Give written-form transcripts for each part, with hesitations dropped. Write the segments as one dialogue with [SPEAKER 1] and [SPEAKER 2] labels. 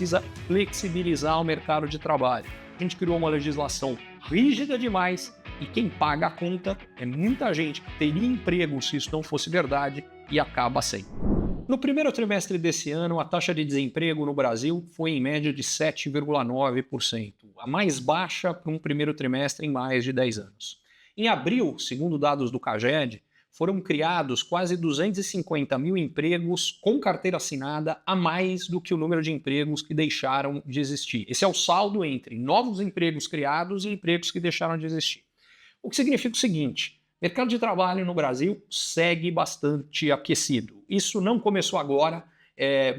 [SPEAKER 1] precisa flexibilizar o mercado de trabalho. A gente criou uma legislação rígida demais e quem paga a conta é muita gente que teria emprego se isso não fosse verdade e acaba sem. No primeiro trimestre desse ano, a taxa de desemprego no Brasil foi em média de 7,9%, a mais baixa para um primeiro trimestre em mais de 10 anos. Em abril, segundo dados do CAGED, foram criados quase 250 mil empregos com carteira assinada a mais do que o número de empregos que deixaram de existir. Esse é o saldo entre novos empregos criados e empregos que deixaram de existir. O que significa o seguinte: o mercado de trabalho no Brasil segue bastante aquecido. Isso não começou agora.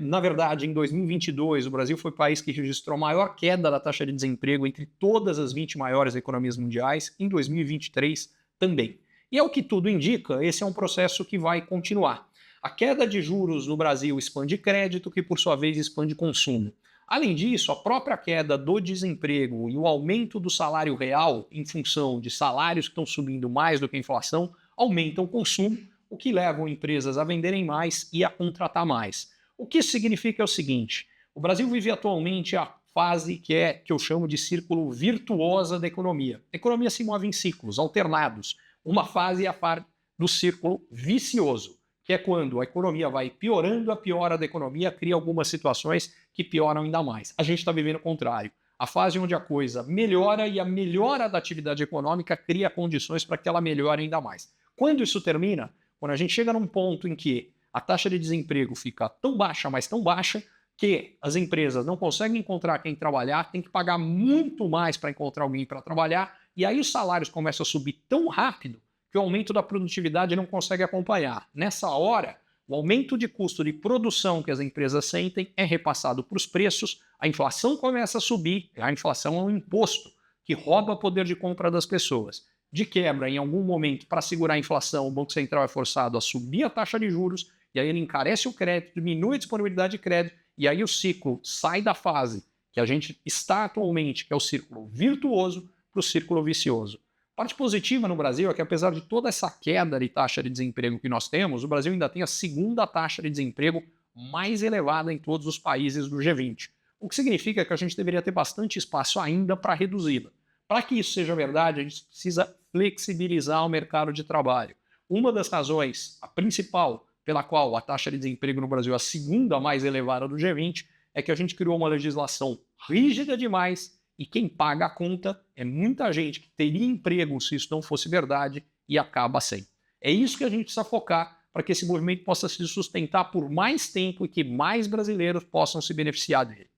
[SPEAKER 1] Na verdade, em 2022, o Brasil foi o país que registrou a maior queda da taxa de desemprego entre todas as 20 maiores economias mundiais. Em 2023 também. E é o que tudo indica, esse é um processo que vai continuar. A queda de juros no Brasil expande crédito, que por sua vez expande consumo. Além disso, a própria queda do desemprego e o aumento do salário real em função de salários que estão subindo mais do que a inflação aumentam o consumo, o que leva empresas a venderem mais e a contratar mais. O que isso significa é o seguinte: o Brasil vive atualmente a fase que eu chamo de círculo virtuosa da economia. A economia se move em ciclos alternados. Uma fase é a fase do círculo vicioso, que é quando a economia vai piorando, a piora da economia cria algumas situações que pioram ainda mais. A gente está vivendo o contrário. A fase onde a coisa melhora e a melhora da atividade econômica cria condições para que ela melhore ainda mais. Quando isso termina, quando a gente chega num ponto em que a taxa de desemprego fica tão baixa, mas tão baixa, que as empresas não conseguem encontrar quem trabalhar, tem que pagar muito mais para encontrar alguém para trabalhar, e aí os salários começam a subir tão rápido que o aumento da produtividade não consegue acompanhar. Nessa hora, o aumento de custo de produção que as empresas sentem é repassado para os preços, a inflação começa a subir, a inflação é um imposto que rouba o poder de compra das pessoas. De quebra, em algum momento, para segurar a inflação, o Banco Central é forçado a subir a taxa de juros, e aí ele encarece o crédito, diminui a disponibilidade de crédito, e aí o ciclo sai da fase que a gente está atualmente, que é o círculo virtuoso, para o círculo vicioso. A parte positiva no Brasil é que, apesar de toda essa queda de taxa de desemprego que nós temos, o Brasil ainda tem a segunda taxa de desemprego mais elevada em todos os países do G20. O que significa que a gente deveria ter bastante espaço ainda para reduzi-la. Para que isso seja verdade, a gente precisa flexibilizar o mercado de trabalho. Uma das razões, a principal, pela qual a taxa de desemprego no Brasil é a segunda mais elevada do G20, é que a gente criou uma legislação rígida demais e quem paga a conta é muita gente que teria emprego se isso não fosse verdade e acaba sem. É isso que a gente precisa focar para que esse movimento possa se sustentar por mais tempo e que mais brasileiros possam se beneficiar dele.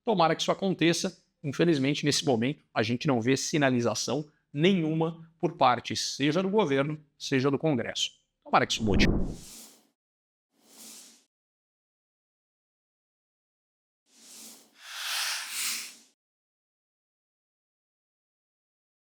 [SPEAKER 1] Tomara que isso aconteça. Infelizmente, nesse momento, a gente não vê sinalização nenhuma por parte, seja do governo, seja do Congresso. Tomara que isso mude.